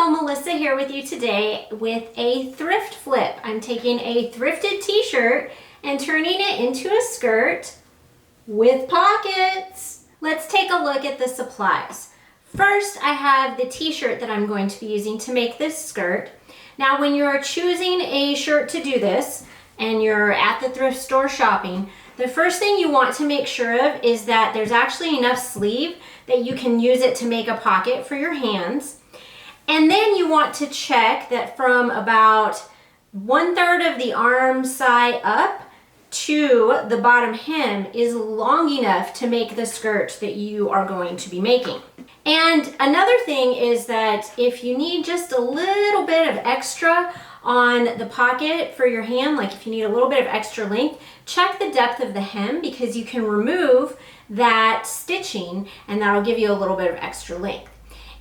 Hello, Melissa here with you today with a thrift flip. I'm taking a thrifted t-shirt and turning it into a skirt with pockets. Let's take a look at the supplies. First, I have the t-shirt that I'm going to be using to make this skirt. Now, when you're choosing a shirt to do this and you're at the thrift store shopping, the first thing you want to make sure of is that there's actually enough sleeve that you can use it to make a pocket for your hands. And then you want to check that from about 1/3 of the arm side up to the bottom hem is long enough to make the skirt that you are going to be making. And another thing is that if you need just a little bit of extra on the pocket for your hand, like if you need a little bit of extra length, check the depth of the hem because you can remove that stitching and that'll give you a little bit of extra length.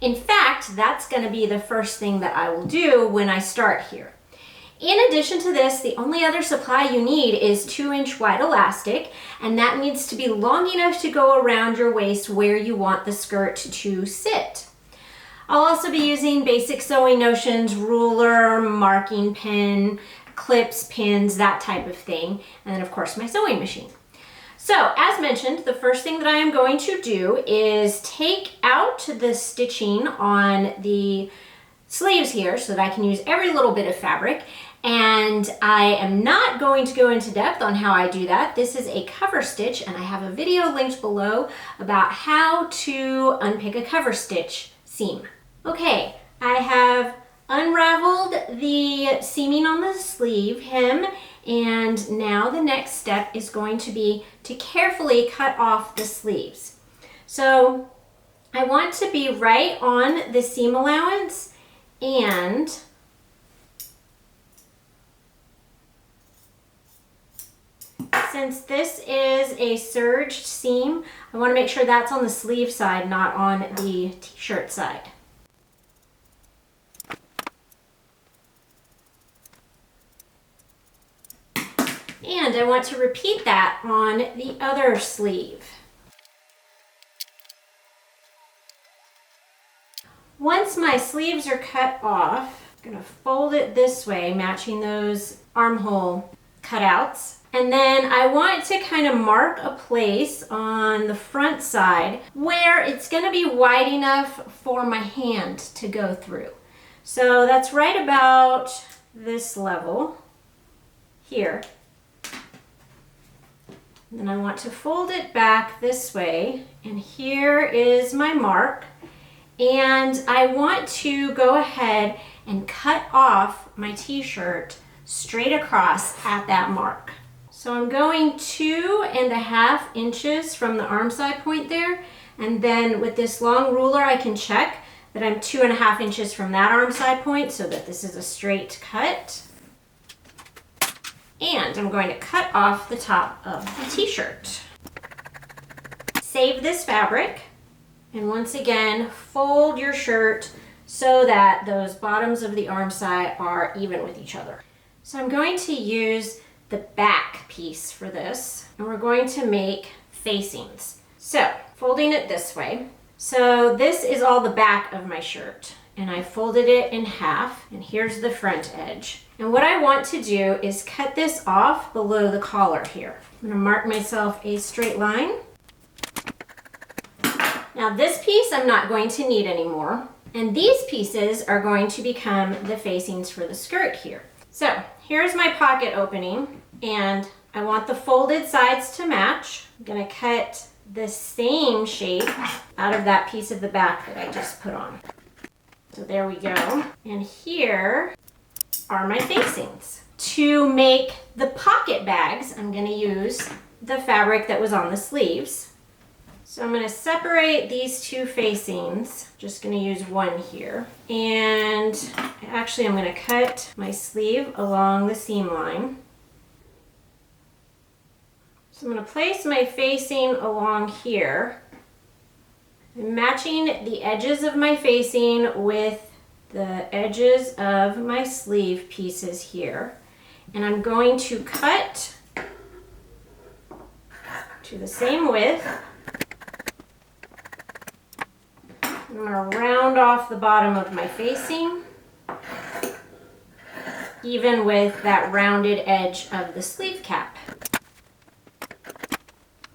In fact, that's going to be the first thing that I will do when I start here. In addition to this, the only other supply you need is 2-inch wide elastic, and that needs to be long enough to go around your waist where you want the skirt to sit. I'll also be using basic sewing notions, ruler, marking pen, clips, pins, that type of thing, and then of course my sewing machine. So, as mentioned, the first thing that I am going to do is take out the stitching on the sleeves here so that I can use every little bit of fabric. And I am not going to go into depth on how I do that. This is a cover stitch, and I have a video linked below about how to unpick a cover stitch seam. Okay, I have unraveled the seaming on the sleeve hem, and now the next step is going to be to carefully cut off the sleeves. So I want to be right on the seam allowance, and since this is a serged seam, I want to make sure that's on the sleeve side, not on the t-shirt side. And I want to repeat that on the other sleeve. Once my sleeves are cut off, I'm going to fold it this way, matching those armhole cutouts. And then I want to kind of mark a place on the front side where it's going to be wide enough for my hand to go through. So that's right about this level here. Then I want to fold it back this way, and here is my mark. And I want to go ahead and cut off my t-shirt straight across at that mark. So I'm going 2.5 inches from the arm side point there, and then with this long ruler I can check that I'm 2.5 inches from that arm side point so that this is a straight cut. And I'm going to cut off the top of the t-shirt. Save this fabric, and once again, fold your shirt so that those bottoms of the arm side are even with each other. So I'm going to use the back piece for this, and we're going to make facings. So, folding it this way. So this is all the back of my shirt, and I folded it in half, and here's the front edge. And what I want to do is cut this off below the collar here. I'm going to mark myself a straight line. Now this piece I'm not going to need anymore, and these pieces are going to become the facings for the skirt here. So here's my pocket opening, and I want the folded sides to match. I'm going to cut the same shape out of that piece of the back that I just put on. So there we go. And here are my facings. To make the pocket bags, I'm going to use the fabric that was on the sleeves. So I'm going to separate these two facings. Just going to use one here. And actually I'm going to cut my sleeve along the seam line. So I'm going to place my facing along here. I'm matching the edges of my facing with the edges of my sleeve pieces here, and I'm going to cut to the same width. I'm I'm going to round off the bottom of my facing, even with that rounded edge of the sleeve cap.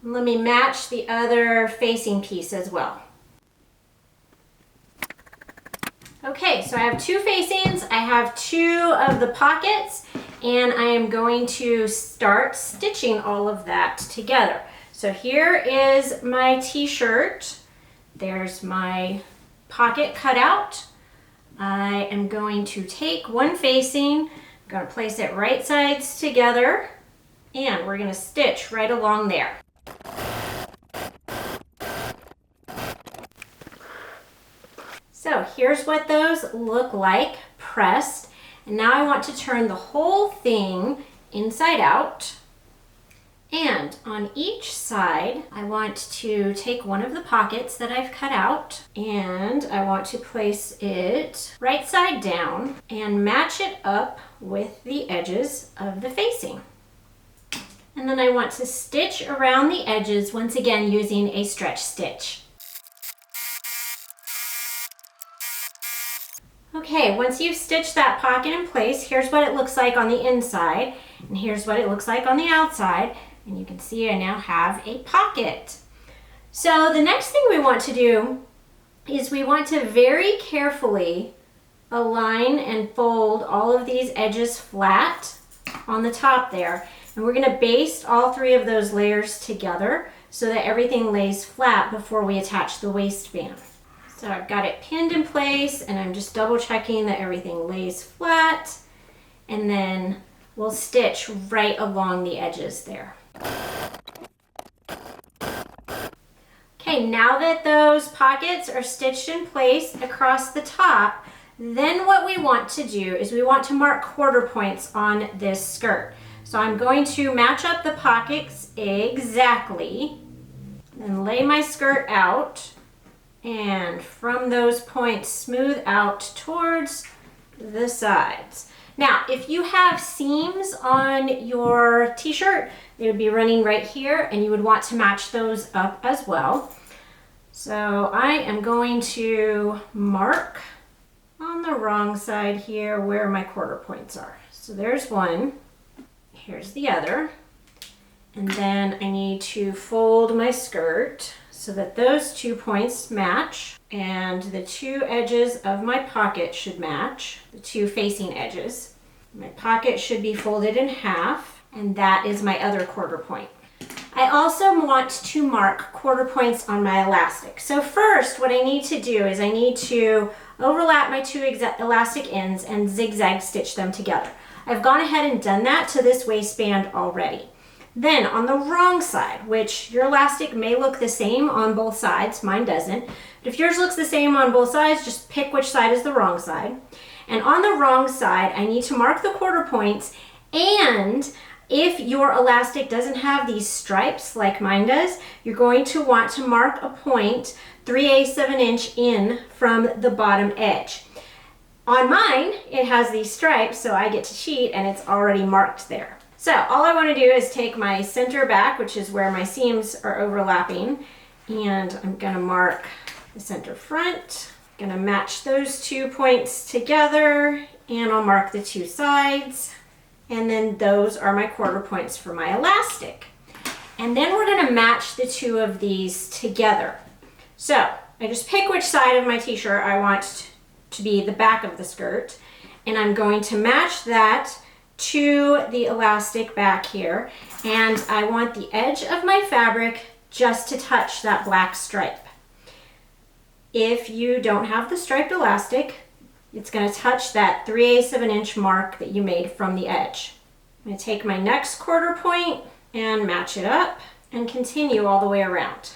Let me match the other facing piece as well. Okay, so I have two facings, I have two of the pockets, and I am going to start stitching all of that together. So here is my t-shirt. There's my pocket cutout. I am going to take one facing, I'm going to place it right sides together, and we're going to stitch right along there. So here's what those look like pressed. And now I want to turn the whole thing inside out. And on each side, I want to take one of the pockets that I've cut out, and I want to place it right side down and match it up with the edges of the facing. And then I want to stitch around the edges, once again using a stretch stitch. Okay, once you've stitched that pocket in place, here's what it looks like on the inside, and here's what it looks like on the outside. And you can see I now have a pocket. So the next thing we want to do is we want to very carefully align and fold all of these edges flat on the top there. And we're going to baste all three of those layers together so that everything lays flat before we attach the waistband. So I've got it pinned in place, and I'm just double checking that everything lays flat, and then we'll stitch right along the edges there. Okay, now that those pockets are stitched in place across the top, then what we want to do is we want to mark quarter points on this skirt. So I'm going to match up the pockets exactly and lay my skirt out, and from those points smooth out towards the sides. Now, if you have seams on your t-shirt, they would be running right here, and you would want to match those up as well. So I am going to mark on the wrong side here where my quarter points are. So there's one, here's the other, and then I need to fold my skirt so that those 2 points match, and the two edges of my pocket should match, the two facing edges. My pocket should be folded in half, and that is my other quarter point. I also want to mark quarter points on my elastic. So first, what I need to do is I need to overlap my two elastic ends and zigzag stitch them together. I've gone ahead and done that to this waistband already. Then on the wrong side, which your elastic may look the same on both sides, mine doesn't, but if yours looks the same on both sides, just pick which side is the wrong side. And on the wrong side, I need to mark the quarter points, and if your elastic doesn't have these stripes like mine does, you're going to want to mark a point 3/8 of an inch in from the bottom edge. On mine, it has these stripes, so I get to cheat, and it's already marked there. So all I want to do is take my center back, which is where my seams are overlapping, and I'm going to mark the center front. I'm going to match those 2 points together, and I'll mark the two sides, and then those are my quarter points for my elastic. And then we're going to match the two of these together. So I just pick which side of my t-shirt I want to be the back of the skirt, and I'm going to match that to the elastic back here, and I want the edge of my fabric just to touch that black stripe. If you don't have the striped elastic, it's going to touch that 3/8 of an inch mark that you made from the edge. I'm going to take my next quarter point and match it up and continue all the way around.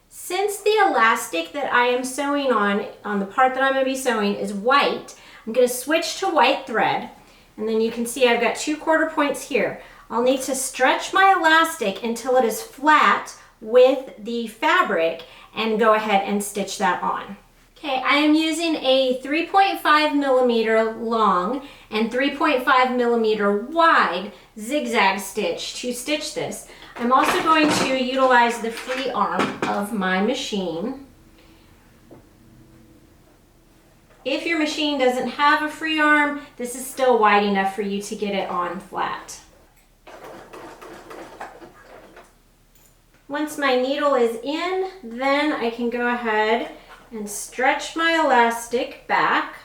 Since the elastic that I am sewing on the part that I'm going to be sewing is white, I'm going to switch to white thread. And then you can see I've got 2 quarter points here. I'll need to stretch my elastic until it is flat with the fabric and go ahead and stitch that on. Okay, I am using a 3.5 millimeter long and 3.5 millimeter wide zigzag stitch to stitch this. I'm also going to utilize the free arm of my machine. If your machine doesn't have a free arm, this is still wide enough for you to get it on flat. Once my needle is in, then I can go ahead and stretch my elastic back.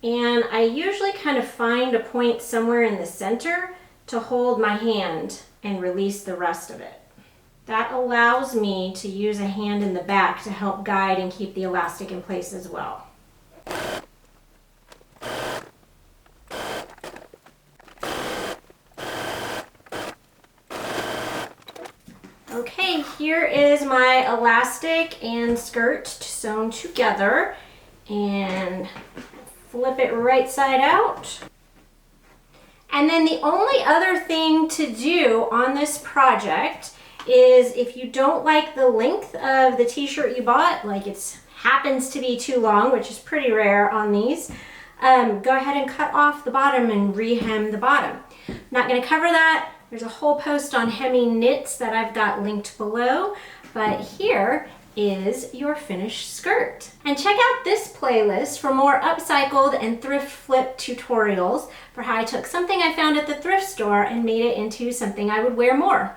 And I usually kind of find a point somewhere in the center to hold my hand and release the rest of it. That allows me to use a hand in the back to help guide and keep the elastic in place as well. Okay, here is my elastic and skirt sewn together, and flip it right side out. And then the only other thing to do on this project is, if you don't like the length of the t-shirt you bought, like it happens to be too long, which is pretty rare on these, go ahead and cut off the bottom and re-hem the bottom. I'm not going to cover that. There's a whole post on hemming knits that I've got linked below, but here is your finished skirt. And check out this playlist for more upcycled and thrift flip tutorials for how I took something I found at the thrift store and made it into something I would wear more.